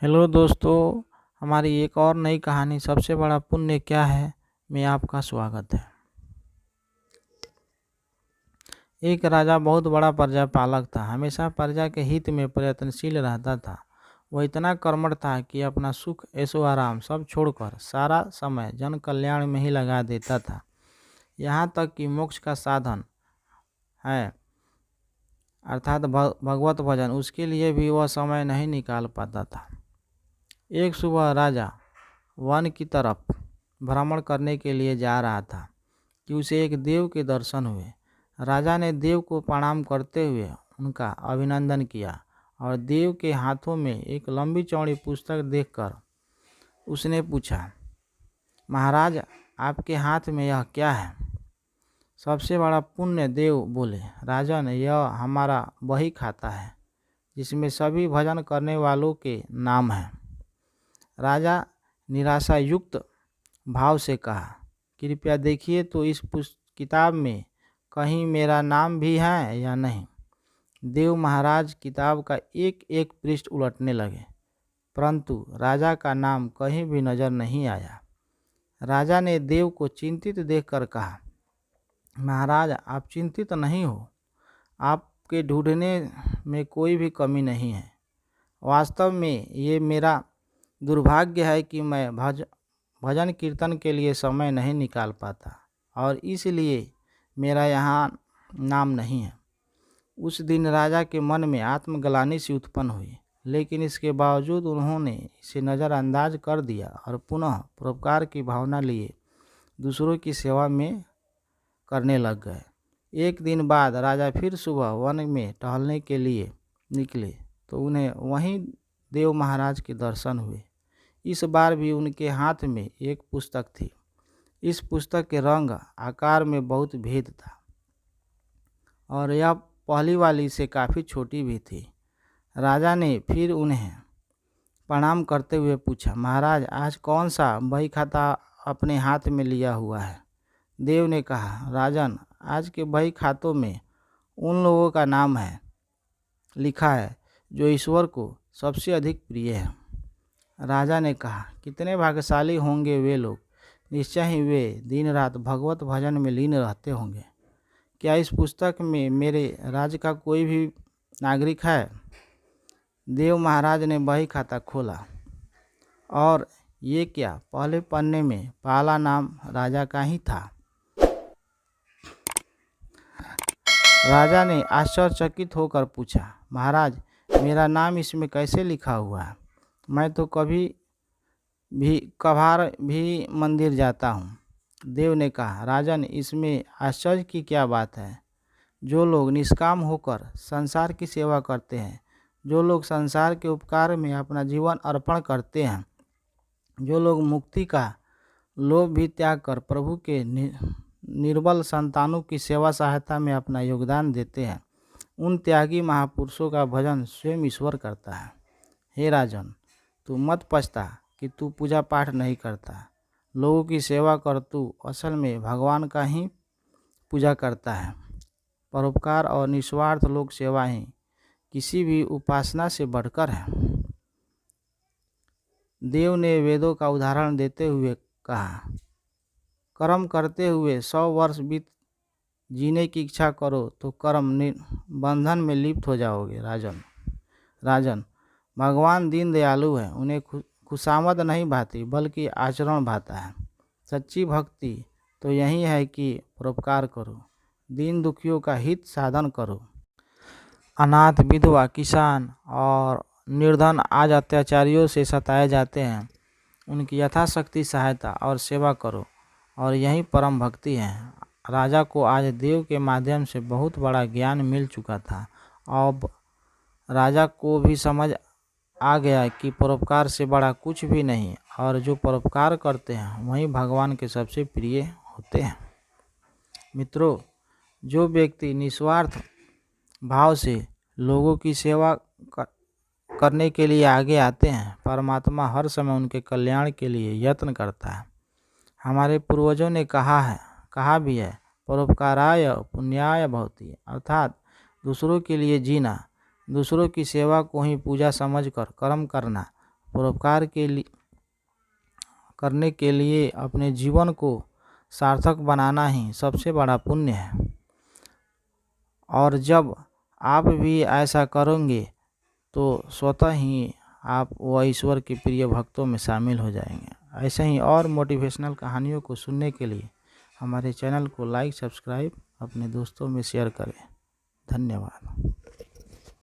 Hello दोस्तों, हमारी एक और नई कहानी सबसे बड़ा पुण्य क्या है में आपका स्वागत है। एक राजा बहुत बड़ा प्रजा पालक था। हमेशा प्रजा के हित में प्रयत्नशील रहता था। वह इतना कर्मठ था कि अपना सुख ऐशो आराम सब छोड़कर सारा समय जन कल्याण में ही लगा देता था। यहाँ तक कि मोक्ष का साधन है अर्थात भगवत भजन, उसके लिए भी वह समय नहीं निकाल पाता था। एक सुबह राजा वन की तरफ भ्रमण करने के लिए जा रहा था कि उसे एक देव के दर्शन हुए। राजा ने देव को प्रणाम करते हुए उनका अभिनंदन किया और देव के हाथों में एक लंबी चौड़ी पुस्तक देखकर उसने पूछा, महाराज, आपके हाथ में यह क्या है? सबसे बड़ा पुण्य, देव बोले। राजन, यह हमारा बही खाता है जिसमें सभी भजन करने वालों के नाम हैं। राजा निराशा युक्त भाव से कहा, कृपया देखिए तो इस किताब में कहीं मेरा नाम भी है या नहीं। देव महाराज किताब का एक एक पृष्ठ उलटने लगे, परंतु राजा का नाम कहीं भी नजर नहीं आया। राजा ने देव को चिंतित देखकर कहा, महाराज, आप चिंतित नहीं हो, आपके ढूंढने में कोई भी कमी नहीं है। वास्तव में ये मेरा दुर्भाग्य है कि मैं भजन कीर्तन के लिए समय नहीं निकाल पाता और इसलिए मेरा यहाँ नाम नहीं है। उस दिन राजा के मन में आत्मग्लानि सी उत्पन्न हुई, लेकिन इसके बावजूद उन्होंने इसे नज़रअंदाज कर दिया और पुनः परोपकार की भावना लिए दूसरों की सेवा में करने लग गए। एक दिन बाद राजा फिर सुबह वन में टहलने के लिए निकले तो उन्हें वहीं देव महाराज के दर्शन हुए। इस बार भी उनके हाथ में एक पुस्तक थी। इस पुस्तक के रंग आकार में बहुत भेद था और यह पहली वाली से काफ़ी छोटी भी थी। राजा ने फिर उन्हें प्रणाम करते हुए पूछा, महाराज, आज कौन सा बही खाता अपने हाथ में लिया हुआ है? देव ने कहा, राजन, आज के बही खातों में उन लोगों का नाम है लिखा है जो ईश्वर को सबसे अधिक प्रिय है। राजा ने कहा, कितने भाग्यशाली होंगे वे लोग, निश्चय ही वे दिन रात भगवत भजन में लीन रहते होंगे। क्या इस पुस्तक में मेरे राज्य का कोई भी नागरिक है? देव महाराज ने बही खाता खोला और ये क्या, पहले पन्ने में पहला नाम राजा का ही था। राजा ने आश्चर्यचकित होकर पूछा, महाराज, मेरा नाम इसमें कैसे लिखा हुआ है? मैं तो कभार भी मंदिर जाता हूँ। देव ने कहा, राजन, इसमें आश्चर्य की क्या बात है? जो लोग निष्काम होकर संसार की सेवा करते हैं, जो लोग संसार के उपकार में अपना जीवन अर्पण करते हैं, जो लोग मुक्ति का लोभ भी त्याग कर प्रभु के निर्बल संतानों की सेवा सहायता में अपना योगदान देते हैं, उन त्यागी महापुरुषों का भजन स्वयं ईश्वर करता है। हे राजन, तू मत पछता कि तू पूजा पाठ नहीं करता, लोगों की सेवा कर तू असल में भगवान का ही पूजा करता है। परोपकार और निस्वार्थ लोक सेवा ही किसी भी उपासना से बढ़कर है। देव ने वेदों का उदाहरण देते हुए कहा, कर्म करते हुए 100 वर्ष बीत जीने की इच्छा करो तो कर्म बंधन में लिप्त हो जाओगे। राजन, भगवान दीन दयालु है, उन्हें खुशामद नहीं भाती बल्कि आचरण भाता है। सच्ची भक्ति तो यही है कि परोपकार करो, दीन दुखियों का हित साधन करो। अनाथ, विधवा, किसान और निर्धन आज अत्याचारियों से सताए जाते हैं, उनकी यथाशक्ति सहायता और सेवा करो और यही परम भक्ति है। राजा को आज देव के माध्यम से बहुत बड़ा ज्ञान मिल चुका था। अब राजा को भी समझ आ गया कि परोपकार से बड़ा कुछ भी नहीं और जो परोपकार करते हैं वही भगवान के सबसे प्रिय होते हैं। मित्रों, जो व्यक्ति निस्वार्थ भाव से लोगों की सेवा करने के लिए आगे आते हैं, परमात्मा हर समय उनके कल्याण के लिए यत्न करता है। हमारे पूर्वजों ने कहा भी है, परोपकाराय पुण्याय भवति, अर्थात दूसरों के लिए जीना, दूसरों की सेवा को ही पूजा समझकर कर्म करना परोपकार करने के लिए अपने जीवन को सार्थक बनाना ही सबसे बड़ा पुण्य है। और जब आप भी ऐसा करेंगे तो स्वतः ही आप वह ईश्वर के प्रिय भक्तों में शामिल हो जाएंगे। ऐसे ही और मोटिवेशनल कहानियों को सुनने के लिए हमारे चैनल को लाइक, सब्सक्राइब, अपने दोस्तों में शेयर करें। धन्यवाद।